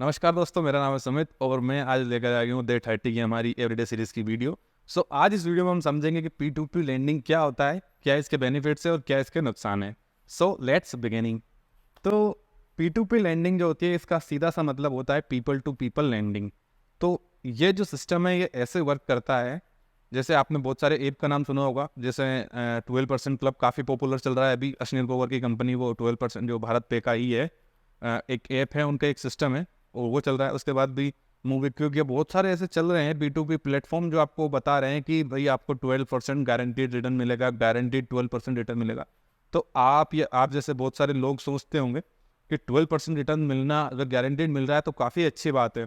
नमस्कार दोस्तों, मेरा नाम है सुमित और मैं आज लेकर आ गया हूँ डे 30 की हमारी एवरीडे सीरीज की वीडियो। आज इस वीडियो में हम समझेंगे कि P2P लेंडिंग क्या होता है, क्या इसके बेनिफिट्स है और क्या इसके नुकसान है। Let's beginning. तो P2P लेंडिंग जो होती है, इसका सीधा सा मतलब होता है पीपल टू पीपल लेंडिंग। तो ये जो सिस्टम है ये ऐसे वर्क करता है, जैसे आपने बहुत सारे ऐप का नाम सुना होगा, जैसे 12% क्लब काफ़ी पॉपुलर चल रहा है अभी। अश्विन पोवर की कंपनी, वो 12% जो भारत पे का ही है, एक ऐप है उनका, एक सिस्टम है और वो चल रहा है। उसके बाद भी मूवी, क्योंकि बहुत सारे ऐसे चल रहे हैं B2B प्लेटफॉर्म जो आपको बता रहे हैं कि भाई आपको 12% गारंटीड रिटर्न मिलेगा, गारंटीड 12% रिटर्न मिलेगा। तो आप जैसे बहुत सारे लोग सोचते होंगे कि 12% रिटर्न मिलना अगर गारंटीड मिल रहा है तो काफ़ी अच्छी बात है।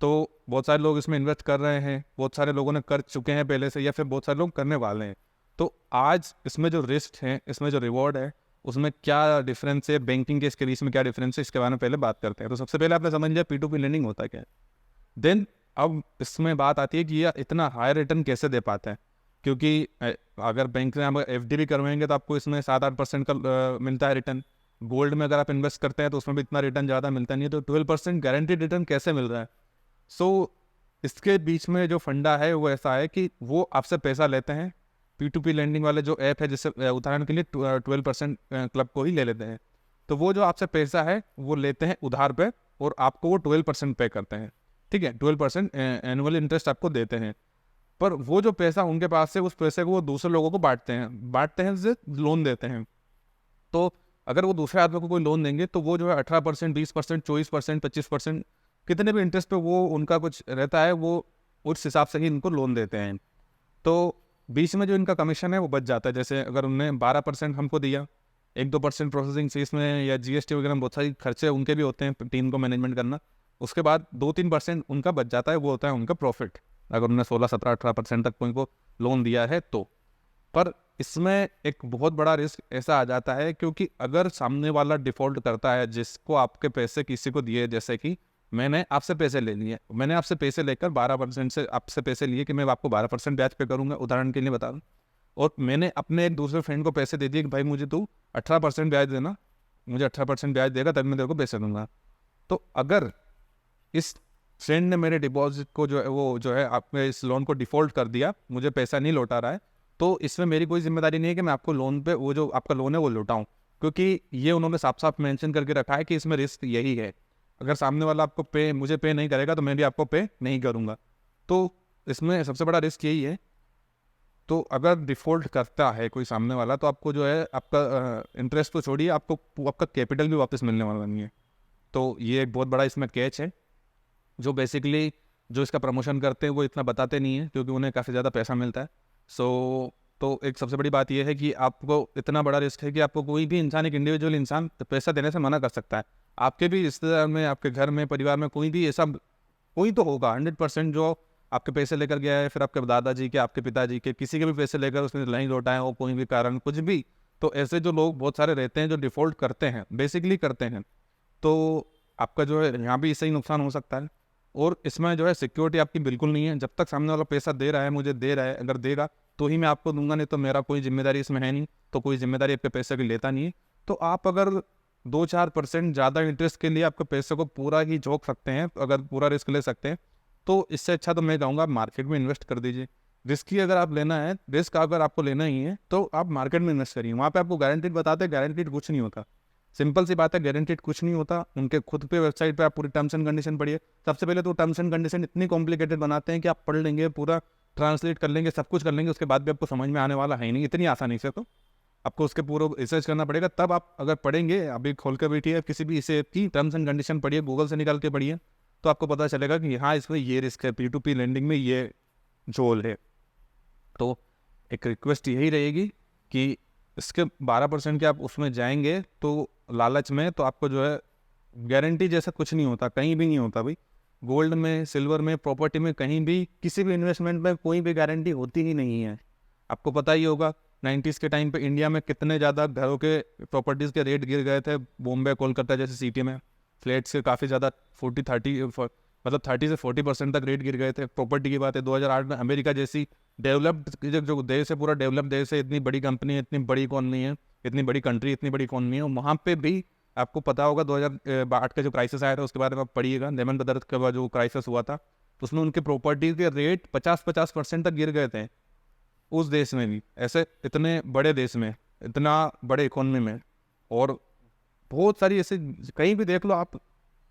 तो बहुत सारे लोग इसमें इन्वेस्ट कर रहे हैं, बहुत सारे लोगों ने कर चुके हैं पहले से, या फिर बहुत सारे लोग करने वाले हैं। तो आज इसमें जो रिस्क है, इसमें जो रिवॉर्ड है, उसमें क्या डिफरेंस है, बैंकिंग के इसके बीच में क्या डिफरेंस है, इसके बारे में पहले बात करते हैं। तो सबसे पहले आपने समझ लिया P2P लेंडिंग होता क्या है। देन अब इसमें बात आती है कि ये इतना हाई रिटर्न कैसे दे पाता है, क्योंकि अगर बैंक में आप FD भी करवाएंगे तो आपको इसमें 7-8% का मिलता है रिटर्न। गोल्ड में अगर आप इन्वेस्ट करते हैं तो उसमें भी इतना रिटर्न ज़्यादा मिलता नहीं है। तो 12% गारंटीड रिटर्न कैसे मिल रहा है? इसके बीच में जो फंडा है वो ऐसा है कि वो आपसे पैसा लेते हैं। P2P लेंडिंग वाले जो ऐप है, जैसे उदाहरण के लिए 12% क्लब को ही ले लेते हैं, तो वो जो आपसे पैसा है वो लेते हैं उधार पे और आपको वो 12% पे करते हैं। ठीक है, 12% एनुअल इंटरेस्ट आपको देते हैं। पर वो जो पैसा उनके पास है, उस पैसे को वो दूसरे लोगों को बांटते हैं से लोन देते हैं। तो अगर वो दूसरे आदमी को कोई लोन देंगे तो वो जो है 18%, 20%, 24%, 25%, कितने भी इंटरेस्ट पे वो उनका कुछ रहता है, वो उस हिसाब से ही इनको लोन देते हैं। तो बीच में जो इनका कमीशन है वो बच जाता है। जैसे अगर उनने 12% हमको दिया, 1-2% प्रोसेसिंग फीस में या GST वगैरह में बहुत सारी खर्चे उनके भी होते हैं टीम को मैनेजमेंट करना, उसके बाद 2-3% उनका बच जाता है, वो होता है उनका प्रॉफिट। अगर उन्होंने 16-17-18% तक कोई को लोन दिया है तो। पर इसमें एक बहुत बड़ा रिस्क ऐसा आ जाता है, क्योंकि अगर सामने वाला डिफ़ॉल्ट करता है, जिसको आपके पैसे किसी को दिए, जैसे कि मैंने आपसे पैसे ले लिए, मैंने आपसे पैसे लेकर 12% से आपसे पैसे लिए कि मैं आपको 12% ब्याज पे करूँगा, उदाहरण के लिए बता दूँ। और मैंने अपने एक दूसरे फ्रेंड को पैसे दे दिए कि भाई मुझे तू 18% ब्याज देना, मुझे 18% ब्याज देगा तब मैं तेरे को पैसे दूंगा। तो अगर इस फ्रेंड ने मेरे डिपॉजिट को जो है वो जो है आपने इस लोन को डिफ़ॉल्ट कर दिया, मुझे पैसा नहीं लौटा रहा है, तो इसमें मेरी कोई जिम्मेदारी नहीं है कि मैं आपको लोन पे वो जो आपका लोन है वो लौटाऊं, क्योंकि ये उन्होंने साफ साफ मेंशन करके रखा है कि इसमें रिस्क यही है। अगर सामने वाला आपको मुझे पे नहीं करेगा तो मैं भी आपको पे नहीं करूँगा। तो इसमें सबसे बड़ा रिस्क यही है। तो अगर डिफ़ॉल्ट करता है कोई सामने वाला तो आपको जो है आपका इंटरेस्ट तो छोड़िए, आपको आपका कैपिटल भी वापस मिलने वाला नहीं है। तो ये एक बहुत बड़ा इसमें कैच है, जो बेसिकली जो इसका प्रमोशन करते हैं वो इतना बताते नहीं है, क्योंकि उन्हें काफ़ी ज़्यादा पैसा मिलता है। तो एक सबसे बड़ी बात यह है कि आपको इतना बड़ा रिस्क है कि आपको कोई भी इंसान, एक इंडिविजुअल इंसान पैसा देने से मना कर सकता है। आपके भी रिश्तेदार में, आपके घर में, परिवार में कोई भी ऐसा कोई तो होगा 100% जो आपके पैसे लेकर गया है, फिर आपके दादाजी के, आपके पिताजी के, किसी के भी पैसे लेकर उसने नहीं लौटाए हो, कोई भी कारण कुछ भी। तो ऐसे जो लोग बहुत सारे रहते हैं जो डिफ़ॉल्ट करते हैं, बेसिकली करते हैं, तो आपका जो है यहाँ भी इससे ही नुकसान हो सकता है। और इसमें जो है सिक्योरिटी आपकी बिल्कुल नहीं है। जब तक सामने वाला पैसा दे रहा है, मुझे दे रहा है, अगर देगा तो ही मैं आपको दूंगा, नहीं तो मेरा कोई जिम्मेदारी इसमें है नहीं। तो कोई जिम्मेदारी आपके पैसे की लेता नहीं है। तो आप अगर 2-4% ज़्यादा इंटरेस्ट के लिए आपके पैसे को पूरा ही झोंक सकते हैं, अगर पूरा रिस्क ले सकते हैं, तो इससे अच्छा तो मैं कहूँगा मार्केट में इन्वेस्ट कर दीजिए। रिस्क ही अगर आप लेना है, रिस्क अगर आपको लेना ही है तो आप मार्केट में इन्वेस्ट करिए। वहाँ पे आपको गारंटीड बताते हैं, गारंटीड कुछ नहीं होता। सिंपल सी बात है, गारंटीड कुछ नहीं होता। उनके खुद पे वेबसाइट पे आप पूरी टर्म्स एंड कंडीशन पढ़िए। सबसे पहले तो टर्म्स एंड कंडीशन इतनी कॉम्प्लिकेटेड बनाते हैं कि आप पढ़ लेंगे, पूरा ट्रांसलेट कर लेंगे, सब कुछ कर लेंगे, उसके बाद भी आपको समझ में आने वाला है ही नहीं इतनी आसानी से। तो आपको उसके पूरा रिसर्च करना पड़ेगा, तब आप अगर पढ़ेंगे। अभी खोल कर बैठिए, किसी भी इसे की टर्म्स एंड कंडीशन पढ़िए, गूगल से निकाल के पढ़िए, तो आपको पता चलेगा कि हाँ इसमें ये रिस्क है, P2P लेंडिंग में ये झोल है। तो एक रिक्वेस्ट यही रहेगी कि इसके 12% के आप उसमें जाएंगे तो लालच में, तो आपको जो है गारंटी जैसा कुछ नहीं होता, कहीं भी नहीं होता भाई। गोल्ड में, सिल्वर में, प्रॉपर्टी में, कहीं भी किसी भी इन्वेस्टमेंट में कोई भी गारंटी होती ही नहीं है। आपको पता ही होगा 90s के टाइम पे इंडिया में कितने ज़्यादा घरों के प्रॉपर्टीज़ के रेट गिर गए थे। बॉम्बे, कोलकाता जैसे सिटी में फ्लैट्स के काफ़ी ज़्यादा 30 से 40% तक रेट गिर गए थे। प्रॉपर्टी की बात है 2008 में। अमेरिका जैसी डेवलप्ड जो देश है, पूरा डेवलप्ड देश है, इतनी बड़ी कंपनी है, इतनी बड़ी इकॉनमी है, इतनी बड़ी कंट्री, इतनी बड़ी इकॉनमी है, वहाँ पे भी आपको पता होगा 2008 का जो क्राइसिस आया था उसके बारे में आप पढ़िएगा, लेमन ब्रदर्स का जो क्राइसिस हुआ था तो उसमें उनके प्रॉपर्टी के रेट 50% तक गिर गए थे उस देश में भी, ऐसे इतने बड़े देश में, इतना बड़े इकोनॉमी में। और बहुत सारी ऐसे कहीं भी देख लो आप,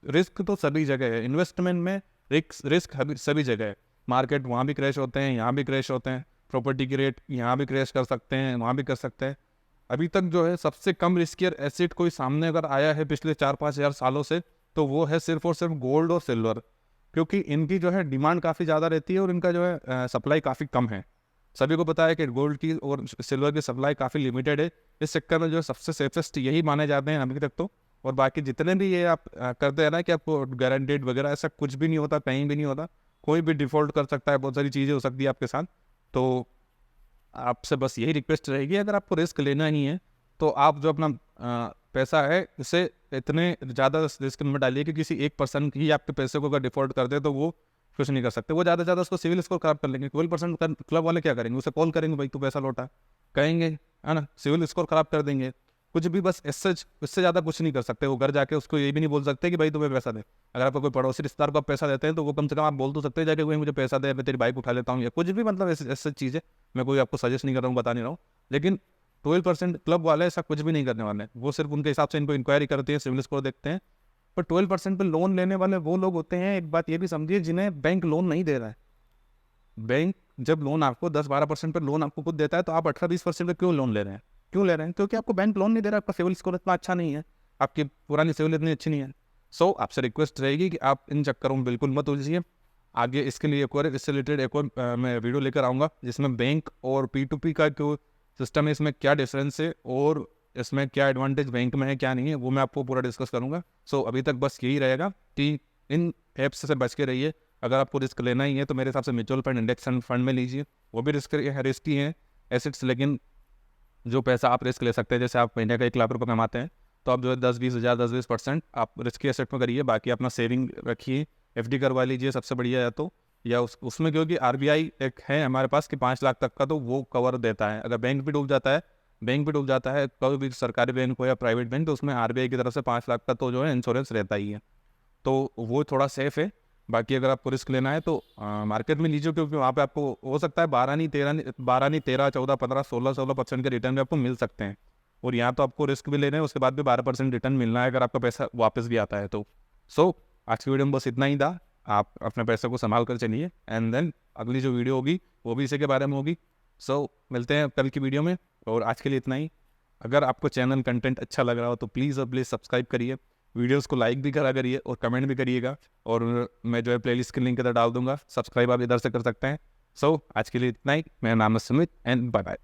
रिस्क तो सभी जगह है, इन्वेस्टमेंट में रिस्क सभी जगह है। मार्केट वहाँ भी क्रैश होते हैं, यहाँ भी क्रैश होते हैं, प्रॉपर्टी की रेट यहाँ भी क्रैश कर सकते हैं, वहाँ भी कर सकते हैं। अभी तक जो है सबसे कम रिस्कियर एसेट कोई सामने अगर आया है पिछले 4-5 हज़ार सालों से, तो वो है सिर्फ और सिर्फ गोल्ड और सिल्वर, क्योंकि इनकी जो है डिमांड काफ़ी ज़्यादा रहती है और इनका जो है सप्लाई काफ़ी कम है। सभी को पता है कि गोल्ड की और सिल्वर की सप्लाई काफ़ी लिमिटेड है, इस चक्कर में जो है सबसे सेफेस्ट यही माने जाते हैं अभी तक तो। और बाकी जितने भी ये आप करते हैं ना कि आपको गारंटेड वगैरह, ऐसा कुछ भी नहीं होता, कहीं भी नहीं होता, कोई भी डिफ़ॉल्ट कर सकता है, बहुत सारी चीज़ें हो सकती है आपके साथ। तो आपसे बस यही रिक्वेस्ट रहेगी, अगर आपको रिस्क लेना ही है तो आप जो अपना पैसा है इसे इतने ज़्यादा रिस्क में डालिए कि किसी एक पर्सन ही आपके पैसे को अगर डिफॉल्ट कर दे तो वो कुछ नहीं कर सकते। वो ज़्यादा से ज़्यादा उसको सिविल स्कोर खराब कर लेंगे। 12% क्लब वाले क्या करेंगे, उसे कॉल करेंगे भाई तू पैसा लौटा, कहेंगे है ना, सिविल स्कोर खराब कर देंगे, कुछ भी, बस इससे ज़्यादा कुछ नहीं कर सकते। वो घर जाके उसको ये भी नहीं बोल सकते कि भाई तुम्हें पैसा दे। अगर आपको कोई पड़ोसी रिश्तेदार को आप पैसा देते हैं तो वो कम से कम आप बोल तो सकते हैं जाके, भाई मुझे पैसा दे, मैं तेरी बाइक उठा लेता हूँ, या कुछ भी, मतलब ऐसी चीज़ है। मैं कोई आपको सजेस्ट नहीं कर रहा हूँ, बता नहीं रहा हूँ, लेकिन 12% क्लब वाले ऐसा कुछ भी नहीं करने वाले हैं। वो सिर्फ उनके हिसाब से इनको इंक्वायरी करते हैं, सिविल स्कोर देखते हैं। पर 12% पे लोन लेने वाले वो लोग होते हैं, एक बात ये भी समझिए, जिन्हें बैंक लोन नहीं दे रहा है। बैंक जब लोन आपको 10-12% पर लोन आपको खुद देता है, तो आप 18-20% पे क्यों लोन ले रहे हैं? क्यों ले रहे हैं? क्योंकि आपको बैंक लोन नहीं दे रहा, आपका सिविल स्कोर इतना अच्छा नहीं है, आपकी पुरानी सिविल इतनी अच्छी नहीं है। सो आपसे रिक्वेस्ट रहेगी कि आप इन चक्करों में बिल्कुल मत उलझिए। आगे इसके लिए एक और, इससे रिलेटेड एक और मैं वीडियो लेकर आऊँगा, जिसमें बैंक और P2P का जो सिस्टम है, इसमें क्या डिफरेंस है और इसमें क्या एडवांटेज बैंक में है, क्या नहीं है, वो मैं आपको पूरा डिस्कस करूँगा। सो अभी तक बस यही रहेगा कि इन ऐप्स से बच के रहिए। अगर आपको रिस्क लेना ही है तो मेरे हिसाब से म्यूचुअल फंड, इंडेक्स फंड में लीजिए, वो भी रिस्की हैं एसेट्स, लेकिन जो पैसा आप रिस्क ले सकते हैं, जैसे आप महीने का 1 लाख रुपये कमाते हैं तो आप जो है 10-20 हज़ार 10-20% आप रिस्की एसेट में करिए, बाकी अपना सेविंग रखिए, FD करवा लीजिए सबसे बढ़िया है तो, या उसमें क्योंकि RBI एक है हमारे पास कि 5 लाख तक का तो वो कवर देता है। अगर बैंक भी डूब जाता है कोई भी सरकारी बैंक हो या प्राइवेट बैंक, तो उसमें RBI की तरफ से 5 लाख का तो जो है इंश्योरेंस रहता ही है, तो वो थोड़ा सेफ है। बाकी अगर आपको रिस्क लेना है तो मार्केट में लीजिए, क्योंकि वहाँ पे आपको हो सकता है 12 नहीं 13 14 15 16% के रिटर्न भी आपको मिल सकते हैं। और यहाँ तो आपको रिस्क भी लेना है, उसके बाद भी 12% रिटर्न मिलना है अगर आपका पैसा वापस भी आता है तो। सो आज की वीडियो में बस इतना ही था। आप अपने पैसे को संभाल कर चलिए, एंड देन अगली जो वीडियो होगी वो भी इसी के बारे में होगी। सो मिलते हैं कल की वीडियो में, और आज के लिए इतना ही। अगर आपको चैनल कंटेंट अच्छा लग रहा हो तो प्लीज़ और प्लीज़ सब्सक्राइब करिए, वीडियोस को लाइक भी करा करिए और कमेंट भी करिएगा, और मैं जो है प्लेलिस्ट की लिंक इधर डाल दूंगा, सब्सक्राइब आप इधर से कर सकते हैं। सो आज के लिए इतना ही। मेरा नाम है सुमित, एंड बाय बाय।